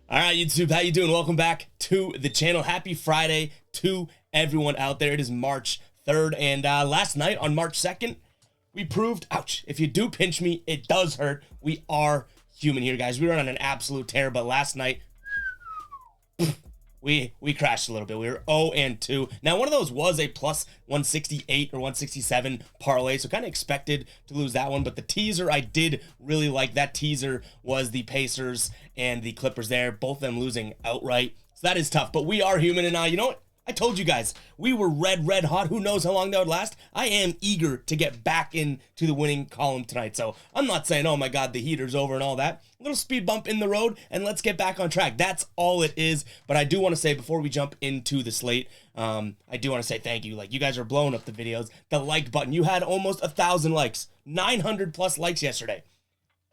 All right, YouTube, how you doing? Welcome back to the channel. Happy Friday to everyone out there. It is March 3rd, and last night on March 2nd, we proved, ouch, if you do pinch me, it does hurt. We are human here, guys. We were on an absolute tear, but last night, we crashed a little bit. We were 0-2. Now, one of those was a plus 168 or 167 parlay, so kind of expected to lose that one, but the teaser I did really like. That teaser was the Pacers and the Clippers there, both of them losing outright. So that is tough, but we are human, and you know what? I told you guys, we were red hot. Who knows how long that would last? I am eager to get back into the winning column tonight. So I'm not saying, oh my God, the heater's over and all that. A little speed bump in the road, and let's get back on track. That's all it is. But I do want to say, before we jump into the slate, I do want to say thank you. Like, you guys are blowing up the videos. The like button, you had almost 1,000 likes, 900 plus likes yesterday.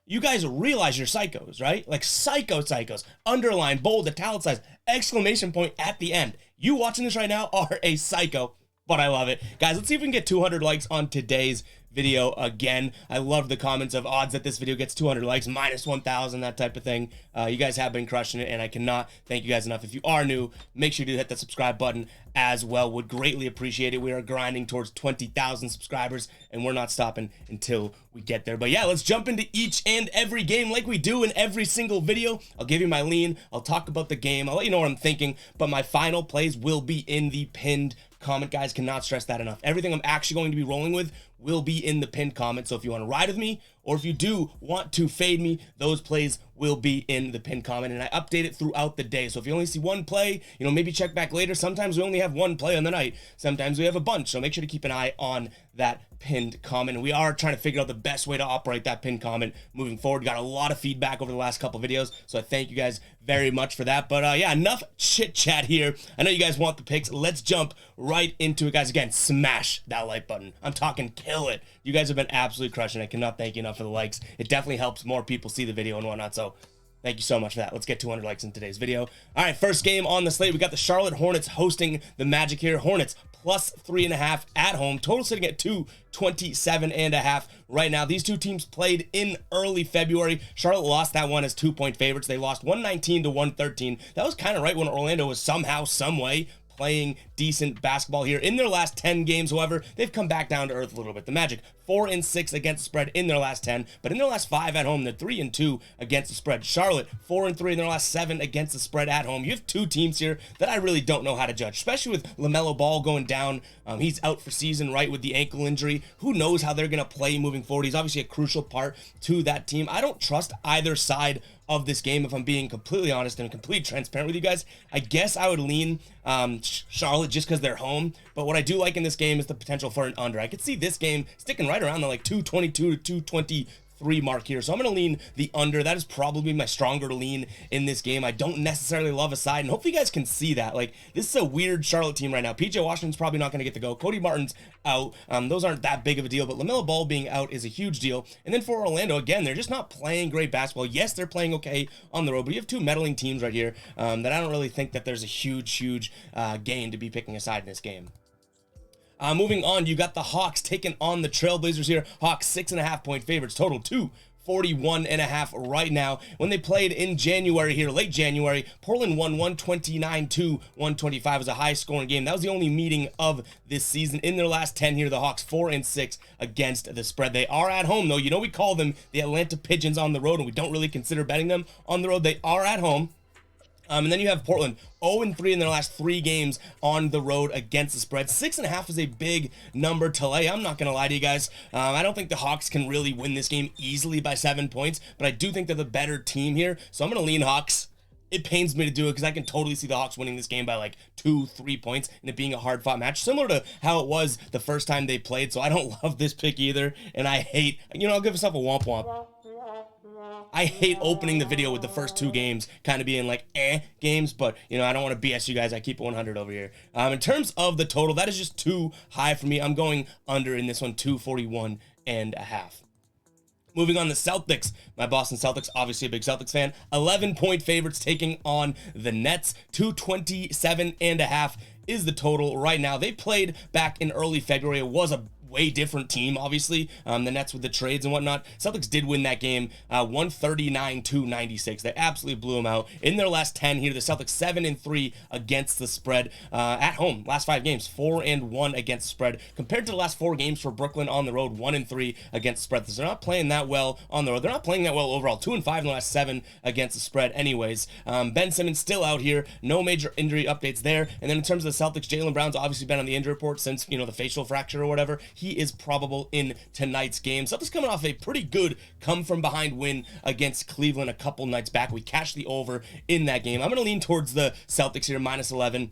You guys realize you're psychos, right? Like psychos. Underline, bold, italicized, exclamation point at the end. You watching this right now are a psycho, but I love it. Guys, let's see if we can get 200 likes on today's video again. I love the comments of odds that this video gets 200 likes, minus 1,000, that type of thing. You guys have been crushing it, and I cannot thank you guys enough. If you are new, make sure to hit that subscribe button as well. Would greatly appreciate it. We are grinding towards 20,000 subscribers, and we're not stopping until we get there. But yeah, let's jump into each and every game like we do in every single video. I'll give you my lean. I'll talk about the game. I'll let you know what I'm thinking, but my final plays will be in the pinned comment, guys. Cannot stress that enough. Everything I'm actually going to be rolling with will be in the pinned comment. So if you want to ride with me, or if you do want to fade me, those plays will be in the pinned comment, and I update it throughout the day. So if you only see one play, you know, maybe check back later. Sometimes we only have one play on the night. Sometimes we have a bunch. So make sure to keep an eye on that pinned comment. And we are trying to figure out the best way to operate that pinned comment moving forward. Got a lot of feedback over the last couple videos, so I thank you guys very much for that. But yeah, enough chit chat here. I know you guys want the picks. Let's jump right into it, guys. Again, smash that like button. I'm talking kill it. You guys have been absolutely crushing. I cannot thank you enough for the likes. It definitely helps more people see the video and whatnot. So thank you so much for that. Let's get 200 likes in today's video. All right, first game on the slate. We got the Charlotte Hornets hosting the Magic here. Hornets plus 3.5 at home. Total sitting at 227.5 right now. These two teams played in early February. Charlotte lost that one as 2-point favorites. They lost 119 to 113. That was kind of right when Orlando was somehow, some way playing decent basketball here. In their last 10 games, however, they've come back down to earth a little bit. The Magic 4-6 against the spread in their last 10, but in their last 5 at home, they're 3-2 against the spread. Charlotte 4-3 in their last 7 against the spread at home. You have two teams here that I really don't know how to judge, especially with LaMelo Ball going down. He's out for season, right, with the ankle injury. Who knows how they're going to play moving forward? He's obviously a crucial part to that team. I don't trust either side of this game, if I'm being completely honest and completely transparent with you guys. I guess I would lean Charlotte just because they're home, but what I do like in this game is the potential for an under. I could see this game sticking right around the like 222 to 223 mark here, so I'm going to lean the under. That is probably my stronger lean in this game. I don't necessarily love a side, and hopefully you guys can see that. Like, this is a weird Charlotte team right now. PJ Washington's probably not going to get to go. Cody Martin's out. Those aren't that big of a deal, but LaMelo Ball being out is a huge deal. And then for Orlando, again, they're just not playing great basketball. Yes, they're playing okay on the road, but you have two meddling teams right here that I don't really think that there's a huge gain to be picking a side in this game. Moving on, you got the Hawks taking on the Trailblazers here. Hawks 6.5-point favorites, total 241.5 right now. When they played in January here, late January, Portland won 129 to 125. It was a high-scoring game. That was the only meeting of this season. In their last 10 here, the Hawks 4-6 against the spread. They are at home, though. You know, we call them the Atlanta Pigeons on the road, and we don't really consider betting them on the road. They are at home. And then you have Portland 0-3 in their last 3 games on the road against the spread. 6.5 is a big number to lay. I'm not going to lie to you guys. I don't think the Hawks can really win this game easily by 7 points, but I do think they're the better team here. So I'm going to lean Hawks. It pains me to do it because I can totally see the Hawks winning this game by like 2-3 points and it being a hard-fought match, similar to how it was the first time they played. So I don't love this pick either, and I hate, you know, I'll give myself a womp womp. I hate opening the video with the first 2 games kind of being like games, but you know, I don't want to BS you guys. I keep it 100 over here. In terms of the total, that is just too high for me. I'm going under in this one, 241.5. Moving on, the Celtics. My Boston Celtics, obviously a big Celtics fan. 11-point favorites taking on the Nets. 227.5 is the total right now. They played back in early February. It was a way different team, obviously. The Nets with the trades and whatnot. Celtics did win that game 139-96. They absolutely blew them out. In their last 10 here, the Celtics 7-3 against the spread at home. Last 5 games, 4-1 against the spread. Compared to the last 4 games for Brooklyn on the road, 1-3 against the spread. So they're not playing that well on the road. They're not playing that well overall. 2-5 in the last 7 against the spread anyways. Ben Simmons still out here. No major injury updates there. And then in terms of the Celtics, Jaylen Brown's obviously been on the injury report since, the facial fracture or whatever. He is probable in tonight's game. Celtics coming off a pretty good come-from-behind win against Cleveland a couple nights back. We cashed the over in that game. I'm going to lean towards the Celtics here, -11.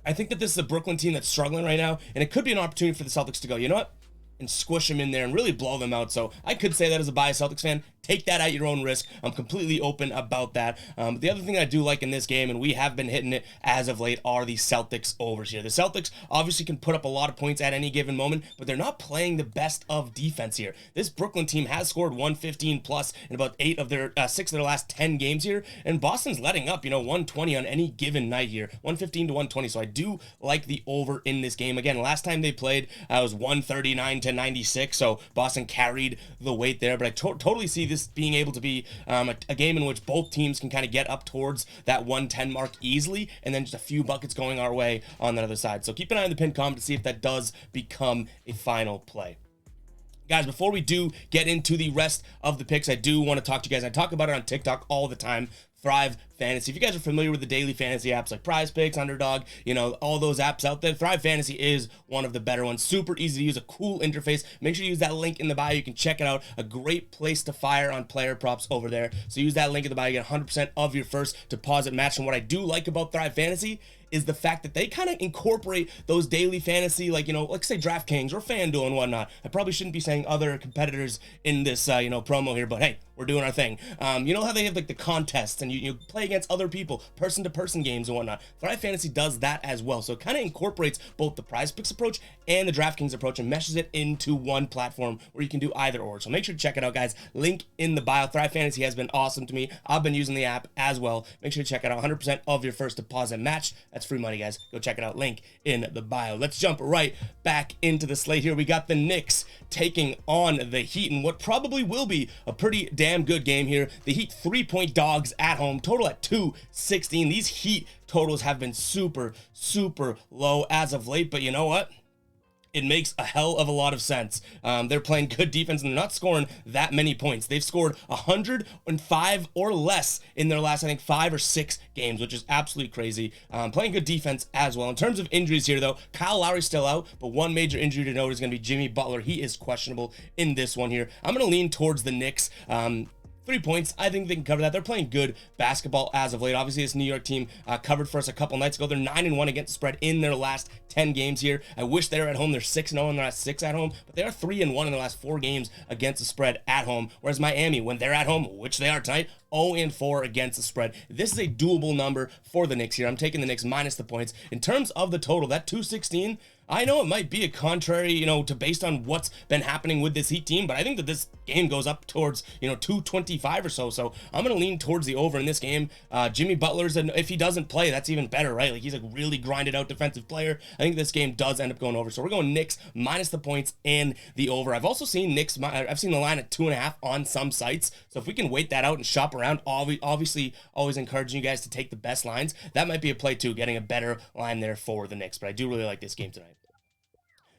I think that this is a Brooklyn team that's struggling right now, and it could be an opportunity for the Celtics to go, you know what? And squish them in there and really blow them out. So I could say that as a biased Celtics fan. Take that at your own risk. I'm completely open about that. The other thing I do like in this game, and we have been hitting it as of late, are the Celtics overs here. The Celtics obviously can put up a lot of points at any given moment, but they're not playing the best of defense here. This Brooklyn team has scored 115 plus in about 6 of their last 10 games here, and Boston's letting up, 120 on any given night here, 115 to 120. So I do like the over in this game. Again, last time they played, it was 139-96, so Boston carried the weight there, but I totally see this being able to be a game in which both teams can kind of get up towards that 110 mark easily, and then just a few buckets going our way on the other side. So keep an eye on the pinned comment to see if that does become a final play. Guys, before we do get into the rest of the picks, I do want to talk to you guys. I talk about it on TikTok all the time. Thrive Fantasy. If you guys are familiar with the daily fantasy apps like Prize Picks, Underdog, all those apps out there, Thrive Fantasy is one of the better ones. Super easy to use, a cool interface. Make sure you use that link in the bio. You can check it out. A great place to fire on player props over there. So use that link in the bio. You get 100% of your first deposit match. And what I do like about Thrive Fantasy is the fact that they kind of incorporate those daily fantasy, like say DraftKings or FanDuel and whatnot. I probably shouldn't be saying other competitors in this, promo here, but hey, we're doing our thing. You know how they have like the contests and you play against other people, person-to-person games and whatnot. Thrive Fantasy does that as well. So it kind of incorporates both the Prize Picks approach and the DraftKings approach and meshes it into one platform where you can do either or. So make sure to check it out, guys. Link in the bio. Thrive Fantasy has been awesome to me. I've been using the app as well. Make sure to check it out. 100% of your first deposit match. That's free money, guys. Go check it out. Link in the bio. Let's jump right back into the slate here. We got the Knicks taking on the Heat and what probably will be a pretty damn good game here. The Heat 3-point dogs at home, total at 216. These Heat totals have been super low as of late, but you know what? It makes a hell of a lot of sense. They're playing good defense and they're not scoring that many points. They've scored 105 or less in their last, I think, 5 or 6 games, which is absolutely crazy. Playing good defense as well. In terms of injuries here, though, Kyle Lowry's still out, but one major injury to note is going to be Jimmy Butler. He is questionable in this one here. I'm going to lean towards the Knicks. 3 points. I think they can cover that. They're playing good basketball as of late. Obviously, this New York team covered for us a couple nights ago. They're 9-1 against the spread in their last 10 games here. I wish they were at home. They're 6-0 in their last 6 at home, but they are 3-1 in the last 4 games against the spread at home. Whereas Miami, when they're at home, which they are tonight, 0-4 against the spread. This is a doable number for the Knicks here. I'm taking the Knicks minus the points. In terms of the total, that 216, I know it might be a contrary, to based on what's been happening with this Heat team, but I think that this game goes up towards, 225 or so. So I'm going to lean towards the over in this game. Jimmy Butler's, and if he doesn't play, that's even better, right? Like he's a really grinded out defensive player. I think this game does end up going over. So we're going Knicks minus the points and the over. I've also seen I've seen the line at 2.5 on some sites. So if we can wait that out and shop around, obviously always encouraging you guys to take the best lines. That might be a play too, getting a better line there for the Knicks. But I do really like this game tonight.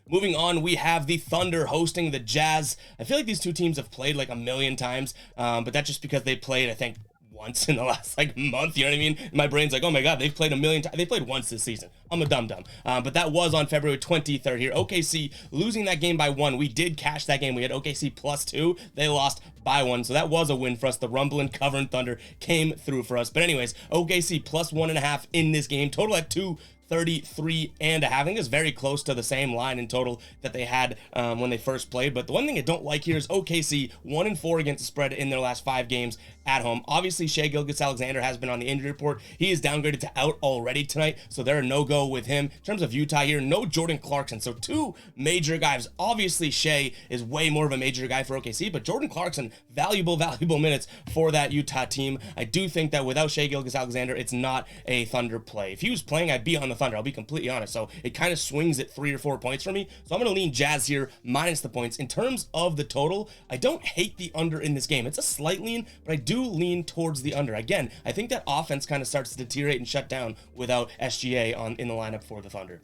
Moving on, we have the Thunder hosting the Jazz. I feel like these two teams have played like a million times, but that's just because they played, I think, once in the last month, you know what I mean? My brain's like, oh my God, they've played a million times. They played once this season. I'm a dum-dum. But that was on February 23rd here. OKC losing that game by 1. We did cash that game. We had OKC +2. They lost by 1. So that was a win for us. The Rumbling Covering Thunder came through for us. But anyways, OKC +1.5 in this game. Total at 233.5. I think it's very close to the same line in total that they had when they first played. But the one thing I don't like here is OKC 1-4 against the spread in their last 5 games at home. Obviously, Shai Gilgeous-Alexander has been on the injury report. He is downgraded to out already tonight, so they're a no-go with him. In terms of Utah here, no Jordan Clarkson. So 2 major guys. Obviously, Shai is way more of a major guy for OKC, but Jordan Clarkson valuable minutes for that Utah team. I do think that without Shai Gilgeous-Alexander, it's not a Thunder play. If he was playing, I'd be on the Thunder. I'll be completely honest. So it kind of swings at 3 or 4 points for me. So I'm going to lean Jazz here minus the points. In terms of the total, I don't hate the under in this game. It's a slight lean, but I do lean towards the under. Again, I think that offense kind of starts to deteriorate and shut down without SGA in the lineup for the Thunder.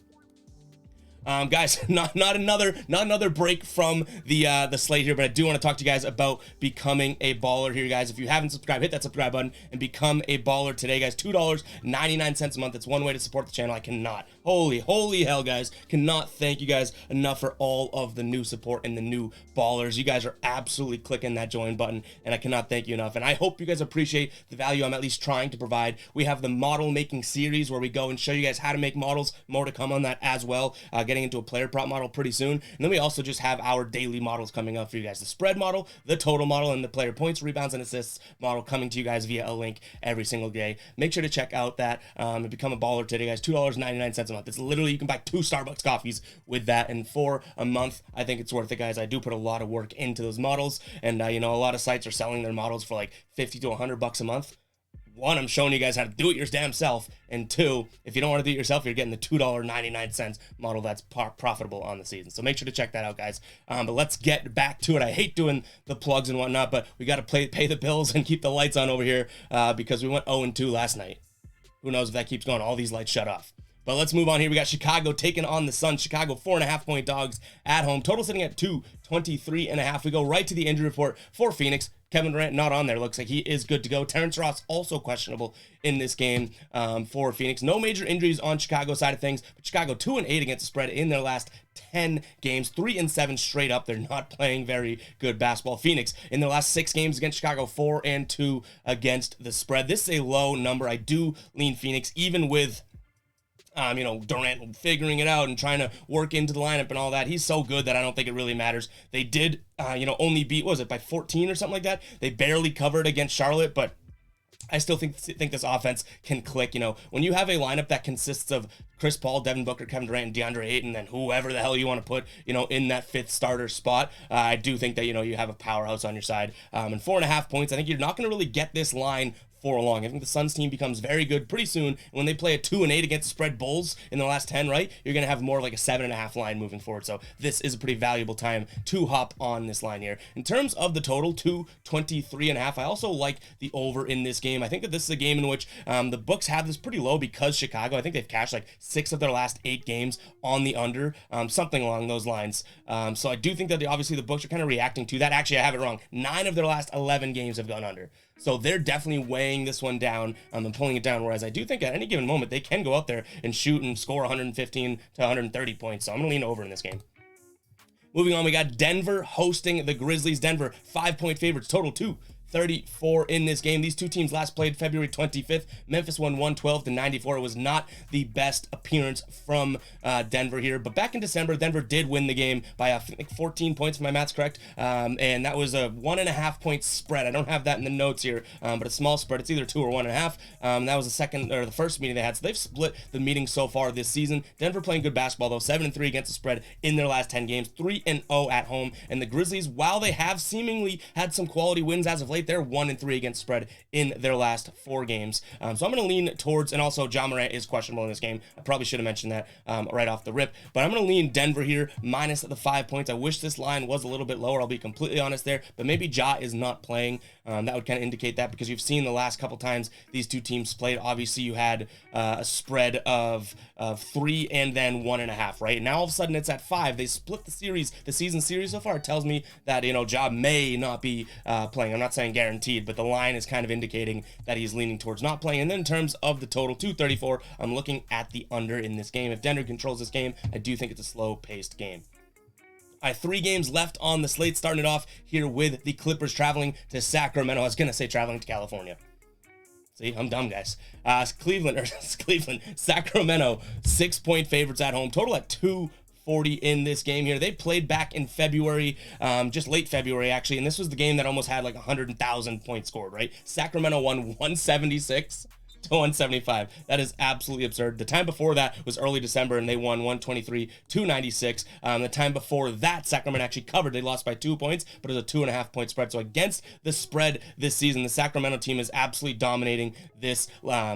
Guys, not another break from the slate here, but I do want to talk to you guys about becoming a baller here, guys. If you haven't subscribed, hit that subscribe button and become a baller today, guys. $2.99 a month. It's one way to support the channel. I cannot, holy hell, guys, cannot thank you guys enough for all of the new support and the new ballers. You guys are absolutely clicking that join button, and I cannot thank you enough. And I hope you guys appreciate the value I'm at least trying to provide. We have the model making series where we go and show you guys how to make models. More to come on that as well. Getting into a player prop model pretty soon. And then we also just have our daily models coming up for you guys. The spread model, the total model, and the player points, rebounds, and assists model coming to you guys via a link every single day. Make sure to check out that and become a baller today, guys. $2.99 a month. It's literally, you can buy 2 Starbucks coffees with that. And for a month, I think it's worth it, guys. I do put a lot of work into those models. And, a lot of sites are selling their models for like 50 to 100 bucks a month. One, I'm showing you guys how to do it your damn self. And 2, if you don't want to do it yourself, you're getting the $2.99 model that's profitable on the season. So make sure to check that out, guys. But let's get back to it. I hate doing the plugs and whatnot, but we got to pay the bills and keep the lights on over here because we went 0-2 last night. Who knows if that keeps going? All these lights shut off. But let's move on here. We got Chicago taking on the Suns. Chicago 4.5-point dogs at home. Total sitting at 223.5. We go right to the injury report for Phoenix. Kevin Durant not on there. Looks like he is good to go. Terrence Ross also questionable in this game for Phoenix. No major injuries on Chicago's side of things, but Chicago 2-8 against the spread in their last 10 games, 3-7 straight up. They're not playing very good basketball. Phoenix in their last 6 games against Chicago, 4-2 against the spread. This is a low number. I do lean Phoenix, even with Durant figuring it out and trying to work into the lineup and all that. He's so good that I don't think it really matters. They did, only beat, what was it, by 14 or something like that? They barely covered against Charlotte, but I still think this offense can click. When you have a lineup that consists of Chris Paul, Devin Booker, Kevin Durant, and DeAndre Ayton, and whoever the hell you want to put, in that 5th starter spot, I do think that, you have a powerhouse on your side. And 4.5 points, I think you're not going to really get this line for long. I think the Suns team becomes very good pretty soon. When they play a 2-8 against the spread Bulls in the last 10, right, you're going to have more like a 7.5 line moving forward. So this is a pretty valuable time to hop on this line here. In terms of the total, 223.5, I also like the over in this game. I think that this is a game in which the books have this pretty low because Chicago, I think they've cashed like 6 of their last 8 games on the under, something along those lines. So I do think that obviously the books are kind of reacting to that. Actually, I have it wrong. 9 of their last 11 games have gone under. So they're definitely weighing this one down and pulling it down, whereas I do think at any given moment they can go out there and shoot and score 115 to 130 points. So I'm going to lean over in this game. Moving on, we got Denver hosting the Grizzlies. Denver, 5-point favorites, total 234 in this game. These two teams last played February 25th. Memphis won 112-94. It was not the best appearance from Denver here, but back in December, Denver did win the game by I think 14 points, if my math's correct, and that was a 1.5-point spread. I don't have that in the notes here, but a small spread. It's either 2 or 1.5. That was the first meeting they had, so they've split the meeting so far this season. Denver playing good basketball though, 7-3 against the spread in their last 10 games, 3-0 at home, and the Grizzlies, while they have seemingly had some quality wins as of late, they're 1-3 against spread in their last 4 games. So I'm going to lean towards, and also Ja Morant is questionable in this game. I probably should have mentioned that right off the rip, but I'm going to lean Denver here minus the 5 points. I wish this line was a little bit lower. I'll be completely honest there, but maybe Ja is not playing. That would kind of indicate that because you've seen the last couple times these two teams played. Obviously, you had a spread of 3 and then 1.5, right? Now all of a sudden it's at 5. They split the season series so far. It tells me that Ja may not be playing. I'm not saying guaranteed, but the line is kind of indicating that he's leaning towards not playing. And then in terms of the total, 234, I'm looking at the under in this game. If Denver controls this game, I do think it's a slow-paced game. 3 games left on the slate, starting it off here with the Clippers traveling to Sacramento. I was going to say traveling to California. See, I'm dumb, guys. Sacramento, 6-point favorites at home. Total at 240 in this game here. They played back in February, just late February, actually, and this was the game that almost had like 100,000 points scored, right? Sacramento won 176. to 175. That is absolutely absurd. The time before that was early December, and they won 123 to 96. The time before that, Sacramento actually covered. They lost by 2 points, but it was a 2.5 point spread. So against the spread this season, the Sacramento team is absolutely dominating this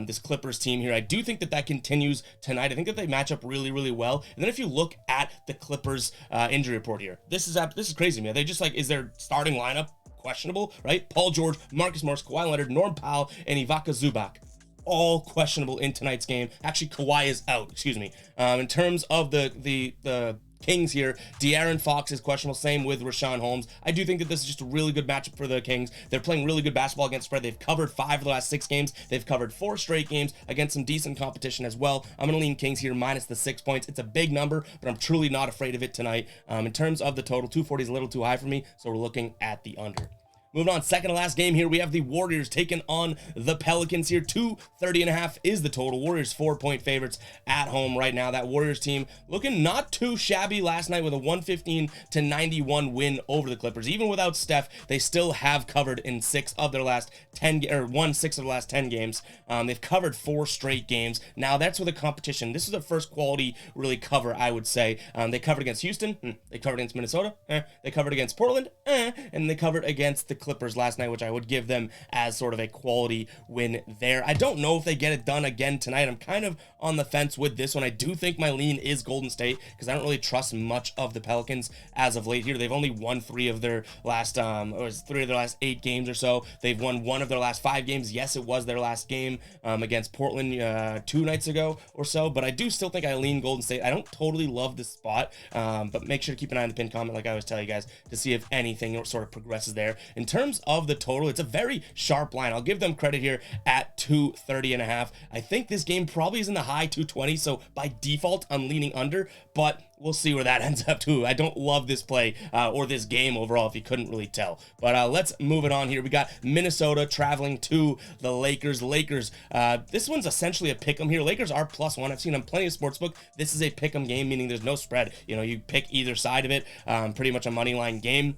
this Clippers team here. I do think that that continues tonight. I think that they match up really, really well. And then if you look at the Clippers injury report here, this is crazy, man. They just like, is their starting lineup questionable, right? Paul George, Marcus Morris, Kawhi Leonard, Norm Powell, and Ivica Zubac, all questionable in tonight's game. Actually, Kawhi is out, excuse me. In terms of the Kings here, De'Aaron Fox is questionable, same with Rashawn Holmes. I do think that this is just a really good matchup for the Kings. They're playing really good basketball against spread. They've covered 5 of the last 6 games. They've covered 4 straight games against some decent competition as well. I'm going to lean Kings here minus the 6 points. It's a big number, but I'm truly not afraid of it tonight. In terms of the total, 240 is a little too high for me, so we're looking at the under. Moving on, second to last game here, we have the Warriors taking on the Pelicans here. 230.5 is the total. Warriors 4-point favorites at home right now. That Warriors team looking not too shabby last night with a 115-91 win over the Clippers. Even without Steph, they still have covered in 6 of their last 10, or won 6 of the last 10 games. They've covered 4 straight games. Now that's with a competition. This is the first quality really cover, I would say. They covered against Houston. They covered against Minnesota. They covered against Portland. And they covered against the Clippers last night, which I would give them as sort of a quality win there. I don't know if they get it done again tonight. I'm kind of on the fence with this one. I do think my lean is Golden State because I don't really trust much of the Pelicans as of late here. They've only won 3 of their last 8 games or so. They've won 1 of their last 5 games. Yes, it was their last game against Portland 2 nights ago or so, but I do still think I lean Golden State. I don't totally love this spot, but make sure to keep an eye on the pin comment like I always tell you guys to see if anything sort of progresses there. In terms of the total, it's a very sharp line. I'll give them credit here at 230.5. I think this game probably is in the high 220, so by default I'm leaning under, but we'll see where that ends up too. I don't love this play or this game overall, if you couldn't really tell. But let's move it on here. We got Minnesota traveling to the Lakers. This one's essentially a pick'em here. Lakers are +1. I've seen on plenty of sportsbook. This is a pick'em game, meaning there's no spread. You know, you pick either side of it. Pretty much a money line game.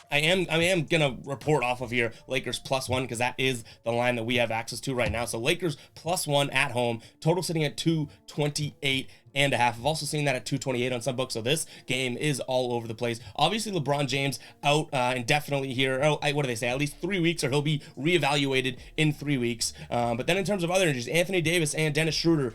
I am gonna report off of here Lakers +1 because that is the line that we have access to right now. So Lakers +1 at home, total sitting at 228.5. I've also seen that at 228 on some books, so this game is all over the place. Obviously, LeBron James out indefinitely here. What do they say? At least 3 weeks, or he'll be reevaluated in 3 weeks. But then in terms of other injuries, Anthony Davis and Dennis Schroeder,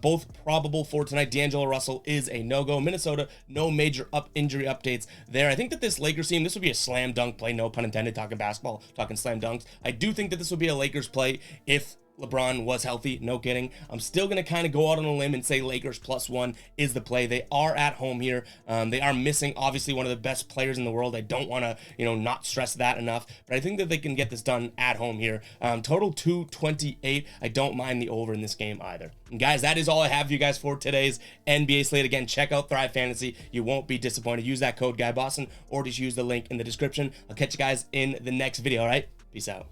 both probable for tonight. D'Angelo Russell is a no-go. Minnesota, no major injury updates there. I think that this Lakers team, this would be a slam dunk play, no pun intended, talking basketball, talking slam dunks. I do think that this would be a Lakers play if LeBron was healthy, no kidding. I'm still going to kind of go out on a limb and say Lakers +1 is the play. They are at home here. They are missing, obviously, one of the best players in the world. I don't want to, not stress that enough, but I think that they can get this done at home here. Total 228. I don't mind the over in this game either. And guys, that is all I have for you guys for today's NBA slate. Again, check out Thrive Fantasy. You won't be disappointed. Use that code GuyBoston or just use the link in the description. I'll catch you guys in the next video, all right? Peace out.